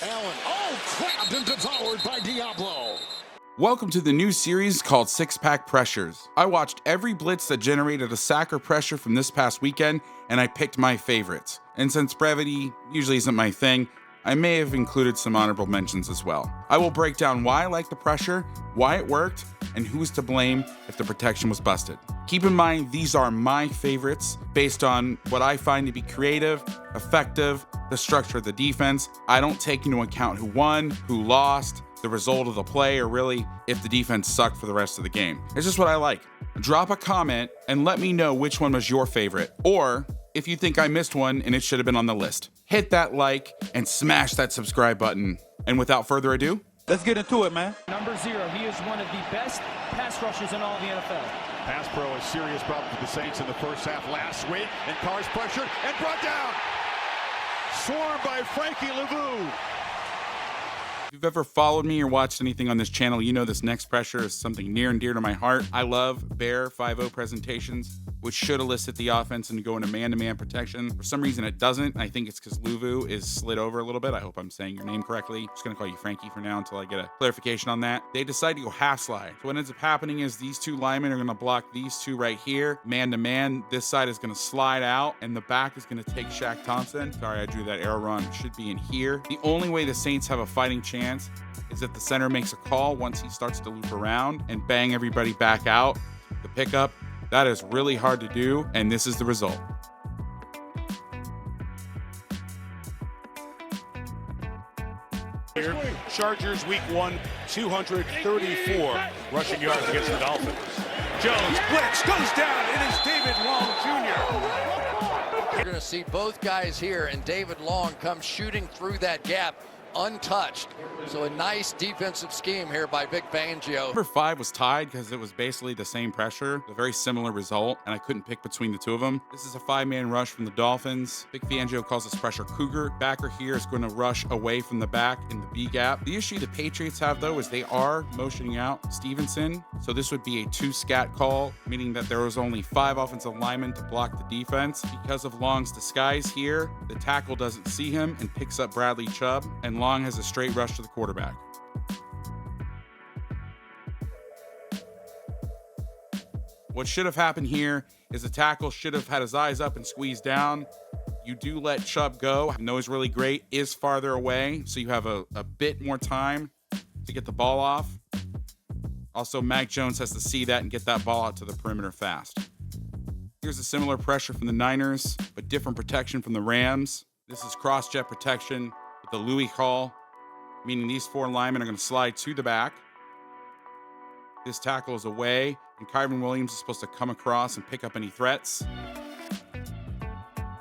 Allen, grabbed and devoured by Diablo. Welcome to the new series called Six Pack Pressures. I watched every blitz that generated a sack or pressure from this past weekend, and I picked my favorites. And since brevity usually isn't my thing, I may have included some honorable mentions as well. I will break down why I like the pressure, why it worked, and who's to blame if the protection was busted. Keep in mind, these are my favorites based on what I find to be creative, effective, the structure of the defense. I don't take into account who won, who lost, the result of the play, or really if the defense sucked for the rest of the game. It's just what I like. Drop a comment and let me know which one was your favorite, or if you think I missed one and it should have been on the list. Hit that like and smash that subscribe button. And without further ado, let's get into it, man. Number 0, he is one of the best pass rushers in all of the NFL. Pass pro, a serious problem for the Saints in the first half last week, and Carr's pressured and brought down. Swarmed by Frankie Luvu. if you've ever followed me or watched anything on this channel, you know this next pressure is something near and dear to my heart. I love bare 5-0 presentations, which should elicit the offense and go into man-to-man protection. For some reason it doesn't. I think it's because Luvu is slid over a little bit. I hope I'm saying your name correctly. I'm just gonna call you Frankie for now until I get a clarification on that. They decide to go half slide. So what ends up happening is these two linemen are gonna block these two right here. Man-to-man, this side is gonna slide out and the back is gonna take Shaq Thompson. Sorry, I drew that arrow wrong. It should be in here. The only way the Saints have a fighting chance is if the center makes a call once he starts to loop around and bang everybody back out. The pickup, that is really hard to do, and this is the result. Chargers week 1, 234 rushing yards against the Dolphins. Jones, blitz, goes down. It is David Long Jr. You're going to see both guys here, and David Long comes shooting through that gap untouched. So a nice defensive scheme here by Vic Fangio. Number 5 was tied because it was basically the same pressure, a very similar result, and I couldn't pick between the two of them. This is a 5-man rush from the Dolphins. Vic Fangio calls this pressure Cougar. Backer here is going to rush away from the back in the B gap. The issue the Patriots have, though, is they are motioning out Stevenson. So this would be a 2-scat call, meaning that there was only 5 offensive linemen to block the defense. Because of Long's disguise here, the tackle doesn't see him and picks up Bradley Chubb, and Long has a straight rush to the quarterback. What should have happened here is the tackle should have had his eyes up and squeezed down. You do let Chubb go. I know he's really great, is farther away, so you have a bit more time to get the ball off. Also, Mac Jones has to see that and get that ball out to the perimeter fast. Here's a similar pressure from the Niners, but different protection from the Rams. This is cross-jet protection with the Louis call, meaning these 4 linemen are going to slide to the back. This tackle is away, and Kyron Williams is supposed to come across and pick up any threats.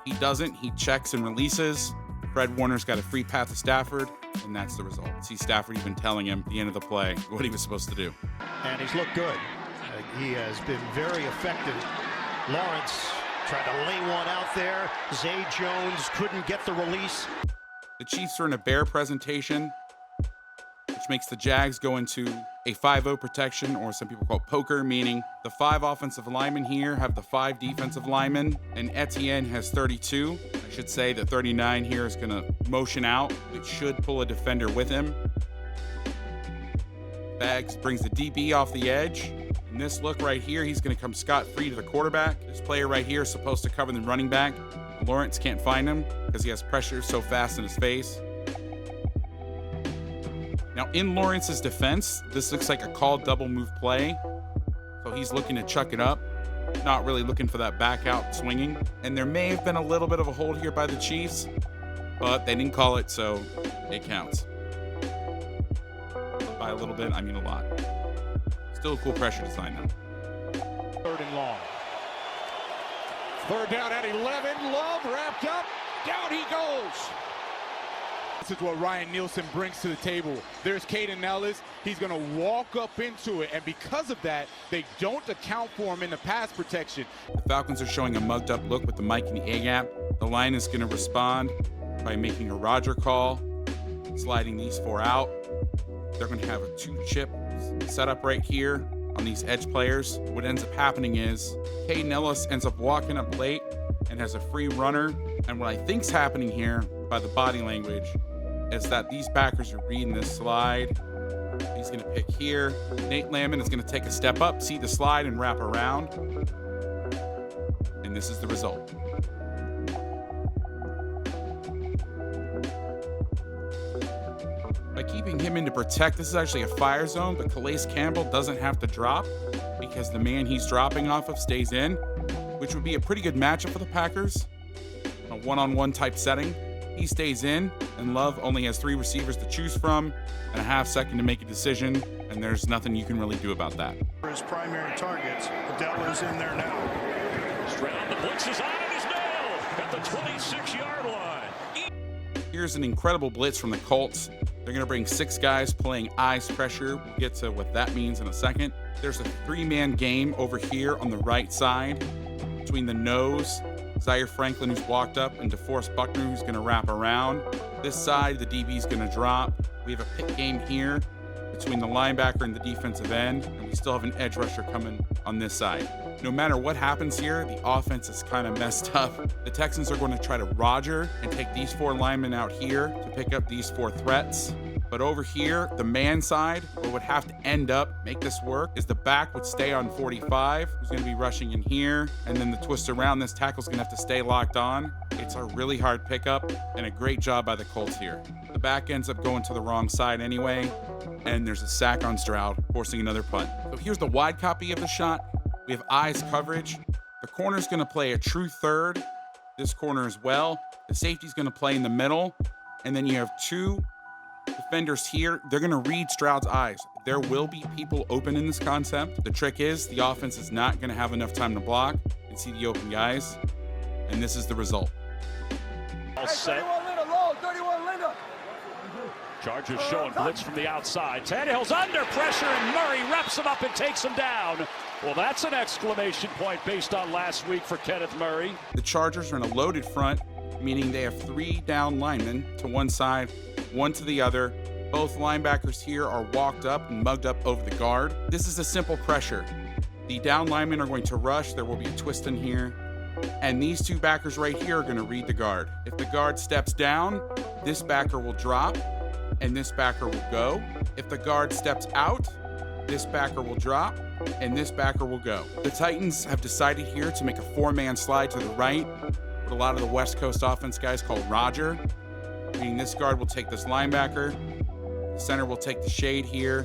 He doesn't. He checks and releases. Fred Warner's got a free path to Stafford, and that's the result. See Stafford even telling him at the end of the play what he was supposed to do. And he's looked good. He has been very effective. Lawrence tried to lay one out there. Zay Jones couldn't get the release. The Chiefs are in a bear presentation, which makes the Jags go into a 5-0 protection, or some people call it poker, meaning the 5 offensive linemen here have the 5 defensive linemen, and Etienne has 32. I should say that 39 here is going to motion out, which should pull a defender with him. Bags brings the DB off the edge. In this look right here, he's going to come scot-free to the quarterback. This player right here is supposed to cover the running back. Lawrence can't find him because he has pressure so fast in his face. Now, in Lawrence's defense, this looks like a called double move play. So he's looking to chuck it up, not really looking for that back out swinging. And there may have been a little bit of a hold here by the Chiefs, but they didn't call it, so it counts. By a little bit, I mean a lot. Still a cool pressure design, though. 3rd and long. 3rd down at 11. Love wrapped up. Down he goes. This is what Ryan Nielsen brings to the table. There's Caden Ellis. He's going to walk up into it, and because of that, they don't account for him in the pass protection. The Falcons are showing a mugged up look with the Mike in the A-gap. The line is going to respond by making a Roger call, sliding these 4 out. They're going to have a 2-chip setup right here on these edge players. What ends up happening is Caden Ellis ends up walking up late and has a free runner. And what I think's happening here by the body language is that these backers are reading this slide. He's going to pick here. Nate Lamon is going to take a step up, see the slide, and wrap around. And this is the result. By keeping him in to protect, this is actually a fire zone, but Calais Campbell doesn't have to drop because the man he's dropping off of stays in, which would be a pretty good matchup for the Packers. A one-on-one type setting. He stays in, and Love only has 3 receivers to choose from and a half second to make a decision, and there's nothing you can really do about that. For his primary targets, Adele is in there now. Stroud, the blitz is on and is nailed at the 26-yard line. Here's an incredible blitz from the Colts. They're going to bring 6 guys playing eyes pressure. We'll get to what that means in a second. There's a 3-man game over here on the right side between the nose, Zaire Franklin, who's walked up, and DeForest Buckner, who's going to wrap around. This side, the DB's going to drop. We have a pick game here between the linebacker and the defensive end, and we still have an edge rusher coming on this side. No matter what happens here, the offense is kind of messed up. The Texans are going to try to Roger and take these 4 linemen out here to pick up these 4 threats. But over here, the man side, what would have to end up, make this work, is the back would stay on 45, who's going to be rushing in here, and then the twist around, this tackle's going to have to stay locked on. It's a really hard pickup, and a great job by the Colts here. The back ends up going to the wrong side anyway, and there's a sack on Stroud, forcing another punt. So here's the wide copy of the shot. We have eyes coverage. The corner's going to play a true third. This corner as well. The safety's going to play in the middle, and then you have 2 defenders here. They're going to read Stroud's eyes. There will be people open in this concept. The trick is the offense is not going to have enough time to block and see the open guys, and this is the result. All set. 31 Linda. Chargers showing blitz from the outside. Tannehill's under pressure, and Murray wraps him up and takes him down. Well, that's an exclamation point based on last week for Kenneth Murray. The Chargers are in a loaded front, meaning they have 3 down linemen to one side, 1 to the other. Both linebackers here are walked up and mugged up over the guard. This is a simple pressure. The down linemen are going to rush. There will be a twist in here. And these 2 backers right here are going to read the guard. If the guard steps down, this backer will drop and this backer will go. If the guard steps out, this backer will drop and this backer will go. The Titans have decided here to make a 4-man slide to the right, what a lot of the West Coast offense guys call Roger, meaning this guard will take this linebacker, the center will take the shade here,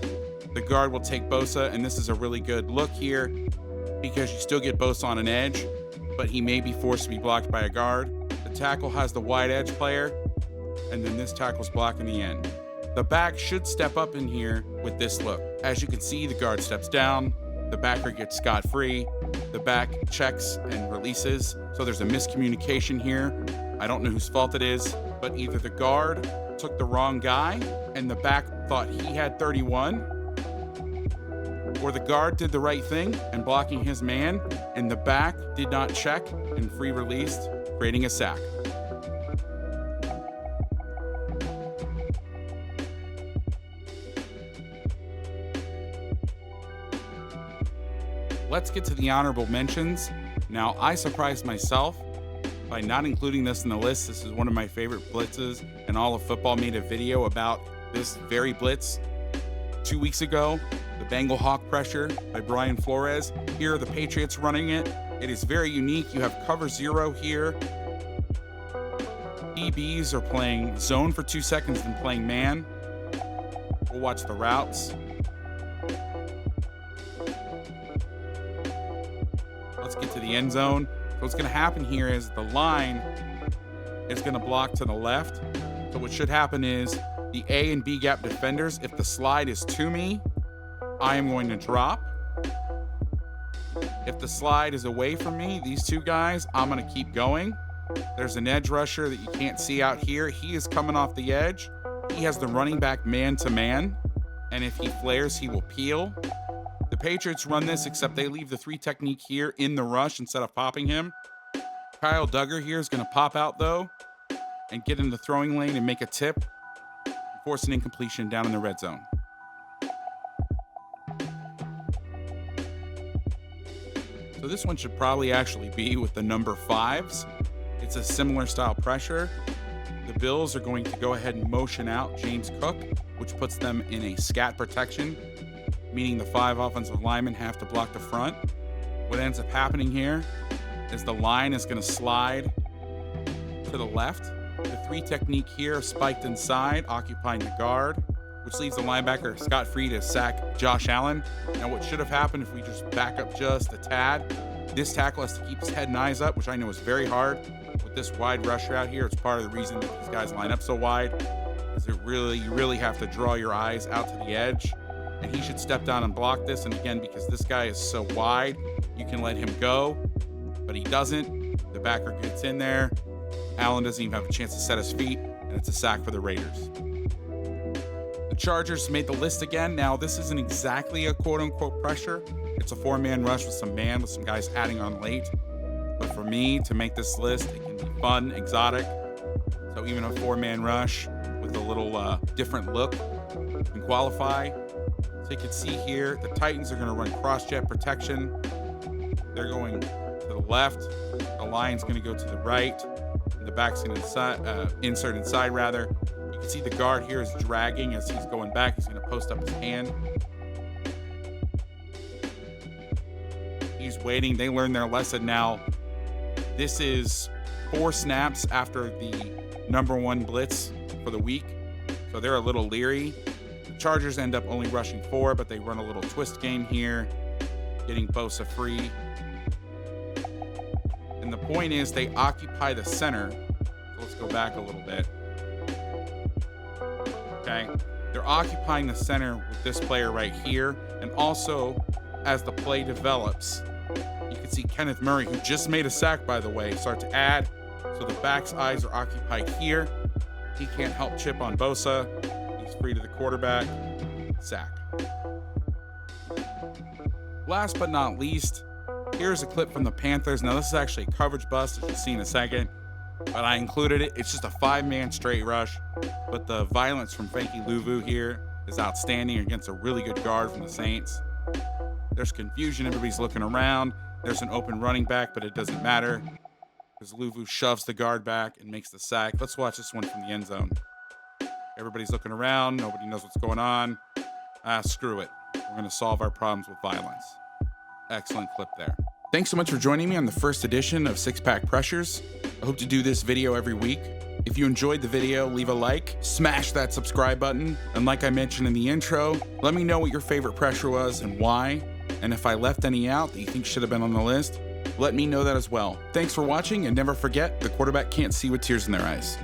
the guard will take Bosa, and this is a really good look here because you still get Bosa on an edge, but he may be forced to be blocked by a guard. The tackle has the wide edge player, and then this tackle's blocking the end. The back should step up in here with this look. As you can see, the guard steps down, the backer gets scot-free, the back checks and releases, so there's a miscommunication here. I don't know whose fault it is, but either the guard took the wrong guy and the back thought he had 31, or the guard did the right thing and blocking his man, and the back did not check and free released, creating a sack. Let's get to the honorable mentions. Now, I surprised myself by not including this in the list. This is one of my favorite blitzes, and all of football made a video about this very blitz 2 weeks ago. The Bengal Hawk pressure by Brian Flores. Here are the Patriots running it. It is very unique. You have cover 0 here. DBs are playing zone for 2 seconds, then playing man. We'll watch the routes. Let's get to the end zone. What's going to happen here is the line is going to block to the left. So what should happen is the A and B gap defenders, if the slide is to me, I am going to drop. If the slide is away from me, these 2 guys, I'm going to keep going. There's an edge rusher that you can't see out here. He is coming off the edge. He has the running back man to man. And if he flares, he will peel. The Patriots run this, except they leave the 3 technique here in the rush instead of popping him. Kyle Duggar here is going to pop out, though, and get in the throwing lane and make a tip, force an incompletion down in the red zone. So this one should probably actually be with the number 5s. It's a similar style pressure. the Bills are going to go ahead and motion out James Cook, which puts them in a scat protection, meaning the 5 offensive linemen have to block the front. What ends up happening here is the line is going to slide to the left. The 3 technique here, spiked inside, occupying the guard, which leaves the linebacker scot-free to sack Josh Allen. Now, what should have happened if we just back up just a tad, this tackle has to keep his head and eyes up, which I know is very hard with this wide rush route here. It's part of the reason that these guys line up so wide, is you really have to draw your eyes out to the edge, and he should step down and block this. And again, because this guy is so wide, you can let him go, but he doesn't. The backer gets in there. Allen doesn't even have a chance to set his feet, and it's a sack for the Raiders. The Chargers made the list again. Now, this isn't exactly a quote-unquote pressure. It's a 4-man rush with some guys adding on late. But for me, to make this list, it can be fun, exotic. So even a 4-man rush with a little different look can qualify. So you can see here, the Titans are going to run cross-jet protection. They're going to the left. The line's going to go to the right. And the back's going to insert inside, rather. You can see the guard here is dragging as he's going back. He's going to post up his hand. He's waiting. They learned their lesson now. This is 4 snaps after the #1 blitz for the week. So they're a little leery. The Chargers end up only rushing 4, but they run a little twist game here, getting Bosa free. And the point is they occupy the center. So let's go back a little bit. Okay. They're occupying the center with this player right here. And also, as the play develops, you can see Kenneth Murray, who just made a sack, by the way, start to add. So the back's eyes are occupied here. He can't help chip on Bosa. He's free to the quarterback. Sack. Last but not least, here's a clip from the Panthers. Now, this is actually a coverage bust, as you'll see in a second, but I included it. It's just a 5-man straight rush, but the violence from Frankie Luvu here is outstanding against a really good guard from the Saints. There's confusion. Everybody's looking around. There's an open running back, but it doesn't matter because Luvu shoves the guard back and makes the sack. Let's watch this one from the end zone. Everybody's looking around. Nobody knows what's going on. Screw it. We're going to solve our problems with violence. Excellent clip there. Thanks so much for joining me on the first edition of 6-Pack Pressures. I hope to do this video every week. If you enjoyed the video, leave a like, smash that subscribe button, and like I mentioned in the intro, let me know what your favorite pressure was and why. And if I left any out that you think should have been on the list, let me know that as well. Thanks for watching, and never forget, the quarterback can't see with tears in their eyes.